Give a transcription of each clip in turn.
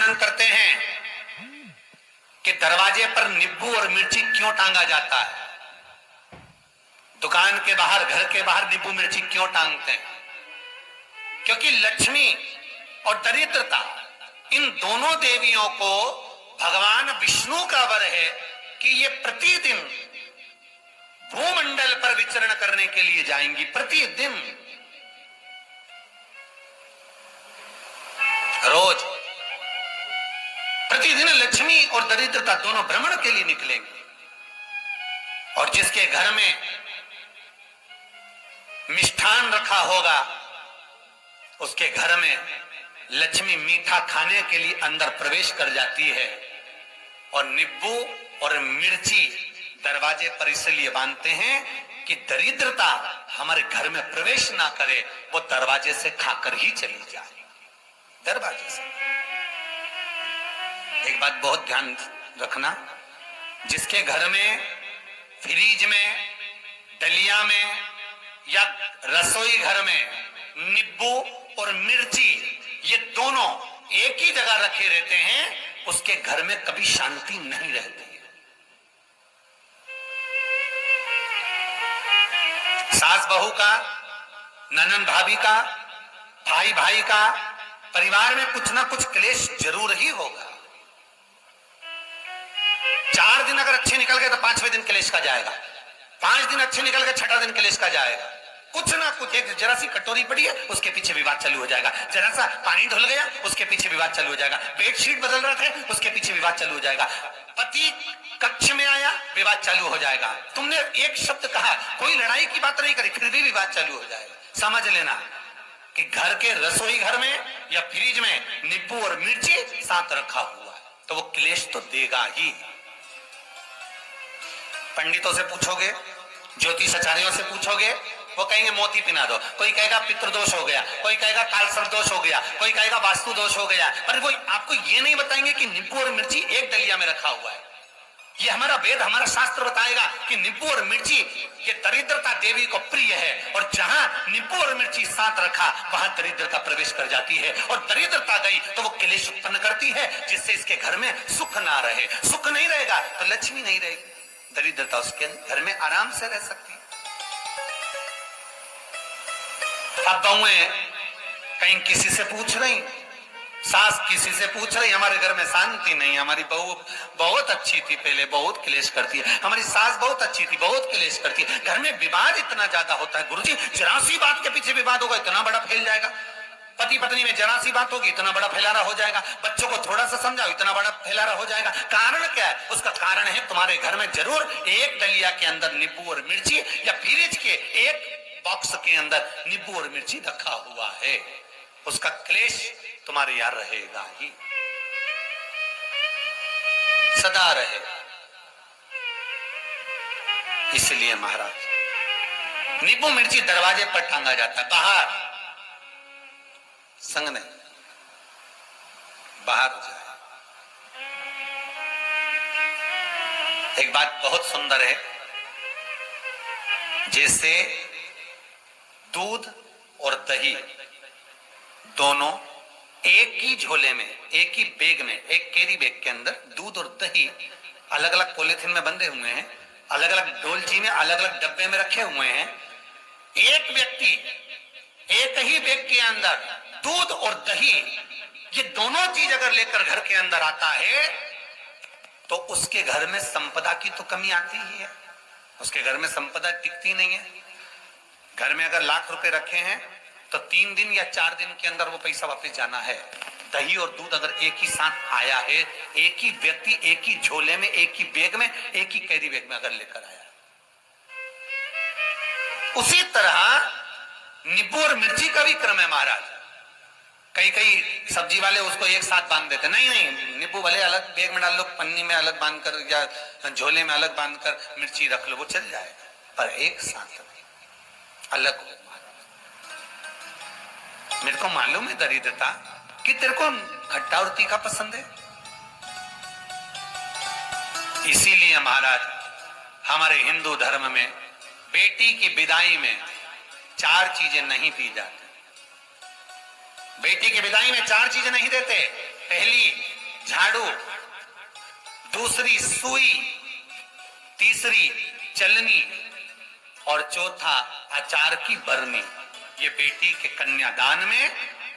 वर्णन करते हैं कि दरवाजे पर नींबू और मिर्ची क्यों टांगा जाता है, दुकान के बाहर, घर के बाहर नींबू मिर्ची क्यों टांगते हैं? क्योंकि लक्ष्मी और दरिद्रता, इन दोनों देवियों को भगवान विष्णु का वर है कि ये प्रतिदिन भूमंडल पर विचरण करने के लिए जाएंगी। प्रतिदिन, रोज, प्रतिदिन लक्ष्मी और दरिद्रता दोनों भ्रमण के लिए निकलेंगे। और जिसके घर में मिष्ठान रखा होगा, उसके घर में लक्ष्मी मीठा खाने के लिए अंदर प्रवेश कर जाती है। और नींबू और मिर्ची दरवाजे पर इसलिए बांधते हैं कि दरिद्रता हमारे घर में प्रवेश ना करे, वो दरवाजे से खाकर ही चली जाए। दरवाजे से। एक बात बहुत ध्यान रखना, जिसके घर में फ्रिज में, डलिया में या रसोई घर में नींबू और मिर्ची ये दोनों एक ही जगह रखे रहते हैं, उसके घर में कभी शांति नहीं रहती है। सास बहू का, ननद भाभी का, भाई भाई का, परिवार में कुछ ना कुछ क्लेश जरूर ही होगा। 4 दिन अगर अच्छे निकल गए तो 5वें दिन क्लेश का जाएगा, 5 दिन अच्छे निकल गए 6ठा दिन क्लेश का जाएगा। कुछ ना कुछ, एक जरा सी कटोरी पड़ी है उसके पीछे विवाद चालू हो जाएगा, जरा सा पानी ढुल गया उसके पीछे विवाद चालू हो जाएगा, बेडशीट बदल रहे थे उसके पीछे विवाद चालू हो जाएगा, पति कक्ष में आया विवाद चालू हो जाएगा, तुमने एक शब्द कहा, कोई लड़ाई की बात नहीं करी, फिर भी विवाद चालू हो जाएगा। समझ लेना कि घर के रसोई घर में या फ्रिज में नींबू और मिर्ची साथ रखा हुआ है तो वो क्लेश तो देगा ही। पंडितों से पूछोगे, ज्योतिषाचार्यों से पूछोगे, वो कहेंगे मोती पिना दो, कोई कहेगा पितृदोष हो गया, कोई कहेगा कालसर्प दोष हो गया, कोई कहेगा वास्तु दोष हो गया, पर वो आपको ये नहीं बताएंगे कि नींबू और मिर्ची एक डलिया में रखा हुआ है। ये हमारा वेद, हमारा शास्त्र बताएगा कि नींबू और मिर्ची ये दरिद्रता देवी को प्रिय है, और जहां नींबू और मिर्ची साथ रखा वहां दरिद्रता प्रवेश कर जाती है, और दरिद्रता गई तो वो क्लेश उत्पन्न करती है, जिससे इसके घर में सुख ना रहे। सुख नहीं रहेगा तो लक्ष्मी नहीं रहेगी, दरिद्रता उसके घर में आराम से रह सकती है। अब बहुएं कहीं किसी से पूछ रही, सास किसी से पूछ रही, हमारे घर में शांति नहीं, हमारी बहू बहुत अच्छी थी, पहले बहुत क्लेश करती है, हमारी सास बहुत अच्छी थी, बहुत क्लेश करती है, घर में विवाद इतना ज्यादा होता है। गुरुजी, जरा सी बात के पीछे विवाद होगा इतना बड़ा फैल जाएगा, पति पत्नी में जरा सी बात होगी इतना बड़ा फैलाना हो जाएगा, बच्चों को थोड़ा सा समझाओ इतना बड़ा फैलाना हो जाएगा। कारण क्या है? उसका कारण है तुम्हारे घर में जरूर एक डलिया के अंदर नींबू और मिर्ची या फ्रिज के एक बॉक्स के अंदर नींबू और मिर्ची रखा हुआ है, उसका क्लेश तुम्हारे यार रहेगा ही, सदा रहे। इसलिए महाराज नींबू मिर्ची दरवाजे पर टांगा जाता है, बाहर संग नहीं, बाहर हो जाए। एक बात बहुत सुंदर है, जैसे दूध और दही दोनों एक ही झोले में, एक ही बैग में, एक कैरी बैग के अंदर दूध और दही अलग अलग पॉलिथीन में बंधे हुए हैं, अलग अलग डोलची में, अलग अलग डब्बे में रखे हुए हैं। एक व्यक्ति एक ही बैग के अंदर दूध और दही ये दोनों चीज अगर लेकर घर के अंदर आता है तो उसके घर में संपदा की तो कमी आती ही है, उसके घर में संपदा टिकती नहीं है। घर में अगर लाख रुपए रखे हैं तो 3 दिन या 4 दिन के अंदर वो पैसा वापस जाना है। दही और दूध अगर एक ही साथ आया है, एक ही व्यक्ति एक ही झोले में, एक ही बैग में, एक ही कैरी बैग में अगर लेकर आया, उसी तरह नींबू और मिर्ची का भी क्रम है महाराज। कई कई सब्जी वाले उसको एक साथ बांध देते, नहीं नहीं, नींबू भले अलग बैग में डाल लो, पन्नी में अलग बांधकर या झोले में अलग बांधकर मिर्ची रख लो, वो चल जाएगा, पर एक साथ अलग हो। मेरे को मालूम है दरिद्रता कि तेरे को खट्टा और तीखा पसंद है, इसीलिए महाराज हमारे हिंदू धर्म में बेटी की विदाई में 4 चीजें नहीं दी जाती। बेटी की विदाई में 4 चीजें नहीं देते। पहली झाड़ू, दूसरी सुई, तीसरी चलनी और चौथा अचार की बरनी। ये बेटी के कन्यादान में,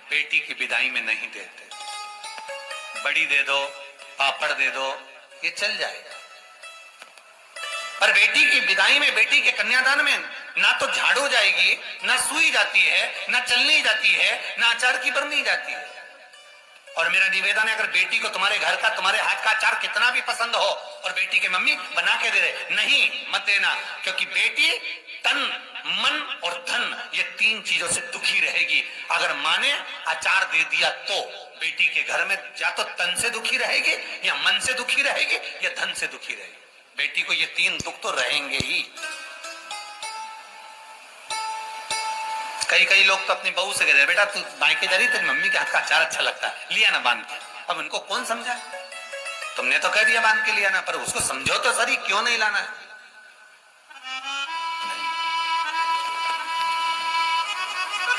बेटी की विदाई में नहीं देते। बड़ी दे दो, पापड़ दे दो, ये चल जाएगा, पर बेटी की विदाई में, बेटी के कन्यादान में ना तो झाड़ू जाएगी, ना सुई जाती है, ना चलनी जाती है, ना अचार की बरनी जाती है। और मेरा निवेदन है, अगर बेटी को तुम्हारे घर का, तुम्हारे हाथ का अचार कितना भी पसंद हो और बेटी के मम्मी बना के दे रहे, नहीं, मत देना, क्योंकि बेटी तन, मन और धन, ये तीन चीजों से दुखी रहेगी। अगर माँ ने अचार दे दिया तो बेटी के घर में या तो तन से दुखी रहेगी, या मन से दुखी रहेगी, या धन से दुखी रहेगी। बेटी को ये तीन दुख तो रहेंगे ही। कई लोग तो अपनी बहू से कहते हैं, बेटा तू मायके जा रही, तेरी मम्मी के हाथ का अचार अच्छा लगता है, लिया ना बांध के। अब उनको कौन समझा? तुमने तो कह दिया बांध के लिया ना, पर उसको समझो तो सही, क्यों नहीं लाना है?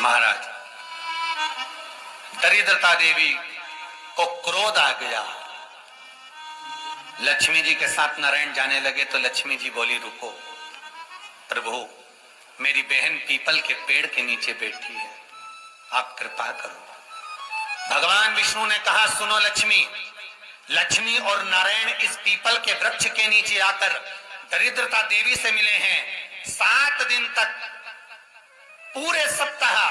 महाराज, दरिद्रता देवी को क्रोध आ गया। लक्ष्मी जी के साथ नारायण जाने लगे तो लक्ष्मी जी बोली, रुको प्रभु, मेरी बहन पीपल के पेड़ के नीचे बैठी है, आप कृपा करो। भगवान विष्णु ने कहा, सुनो लक्ष्मी, लक्ष्मी और नारायण इस पीपल के वृक्ष के नीचे आकर दरिद्रता देवी से मिले हैं। 7 दिन तक, पूरे सप्ताह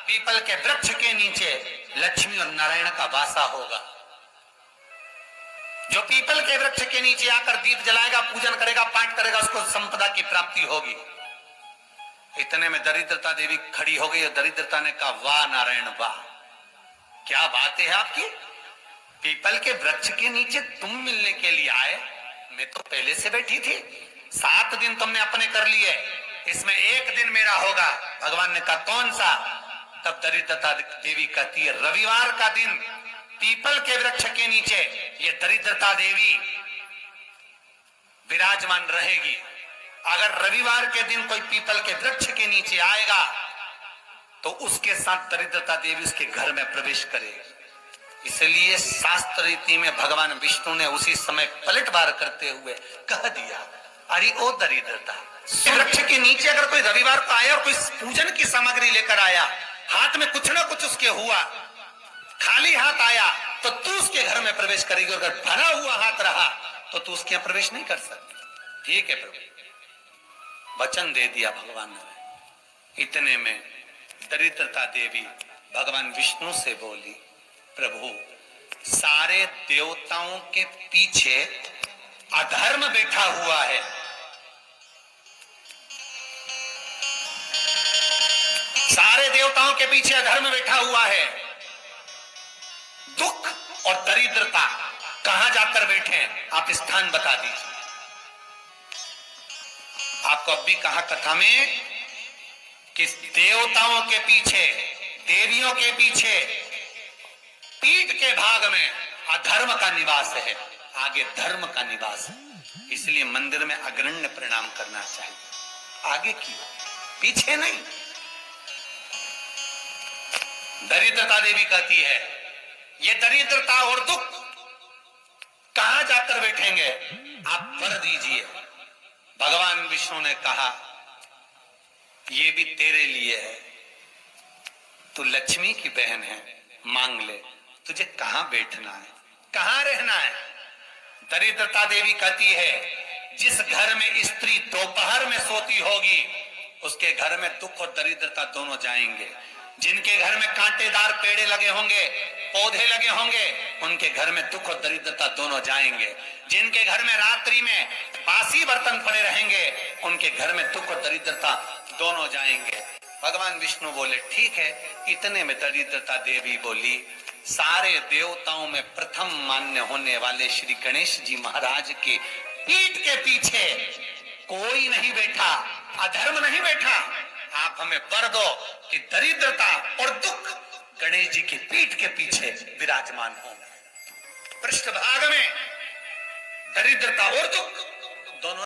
पीपल के वृक्ष के नीचे लक्ष्मी और नारायण का वासा होगा। जो पीपल के वृक्ष के नीचे आकर दीप जलाएगा, पूजन करेगा, पाठ करेगा, उसको संपदा की प्राप्ति होगी। इतने में दरिद्रता देवी खड़ी हो गई और दरिद्रता ने कहा, वाह नारायण वाह, क्या बात है आपकी, पीपल के वृक्ष के नीचे तुम मिलने के लिए आए, मैं तो पहले से बैठी थी। 7 दिन तुमने अपने कर लिए, इसमें 1 दिन मेरा होगा। भगवान ने कहा, कौन सा? तब दरिद्रता देवी कहती है, रविवार का दिन पीपल के वृक्ष के नीचे ये दरिद्रता देवी विराजमान रहेगी। अगर रविवार के दिन कोई पीपल के वृक्ष के नीचे आएगा तो उसके साथ दरिद्रता देवी उसके घर में प्रवेश करेगी। इसलिए शास्त्र रीति में भगवान विष्णु ने उसी समय पलटवार करते हुए कह दिया, अरे ओ दरिद्रता, वृक्ष के नीचे अगर कोई रविवार को आया और कोई पूजन की सामग्री लेकर आया, हाथ में कुछ ना कुछ उसके हुआ, खाली हाथ आया, तो तू उसके घर में प्रवेश करेगी। अगर भरा हुआ हाथ रहा तो तू उसके यहाँ प्रवेश नहीं कर सकती। ठीक है प्रभु, वचन दे दिया भगवान ने। इतने में दरिद्रता देवी भगवान विष्णु से बोली, प्रभु, सारे देवताओं के पीछे अधर्म बैठा हुआ है, सारे देवताओं के पीछे अधर्म बैठा हुआ है। दुख और दरिद्रता कहां जाकर बैठे हैं, आप स्थान बता दीजिए। आपको अब भी कहा कथा में कि देवताओं के पीछे, देवियों के पीछे पीठ के भाग में अधर्म का निवास है, आगे धर्म का निवास है। इसलिए मंदिर में अग्रण्य प्रणाम करना चाहिए, आगे क्यों, पीछे नहीं। दरिद्रता देवी कहती है, ये दरिद्रता और दुख कहां जाकर बैठेंगे, आप वर दीजिए। भगवान विष्णु ने कहा, ये भी तेरे लिए है, तू लक्ष्मी की बहन है, मांग ले, तुझे कहां बैठना है, कहां रहना है। दरिद्रता देवी कहती है, जिस घर में स्त्री दोपहर में सोती होगी उसके घर में दुख और दरिद्रता दोनों जाएंगे। जिनके घर में कांटेदार पेड़े लगे होंगे, पौधे लगे होंगे, उनके घर में दुख और दरिद्रता दोनों जाएंगे। जिनके घर में रात्रि में बासी बर्तन पड़े रहेंगे, उनके घर में दुख और दरिद्रता दोनों जाएंगे। भगवान विष्णु बोले, ठीक है। इतने में दरिद्रता देवी बोली, सारे देवताओं में प्रथम मान्य होने वाले श्री गणेश जी महाराज के पीठ के पीछे कोई नहीं बैठा, अधर्म नहीं बैठा। आप हमें वर दो कि दरिद्रता और दुख गणेश जी के पीठ के पीछे विराजमान हो। पृष्ठभाग में दरिद्रता और दुख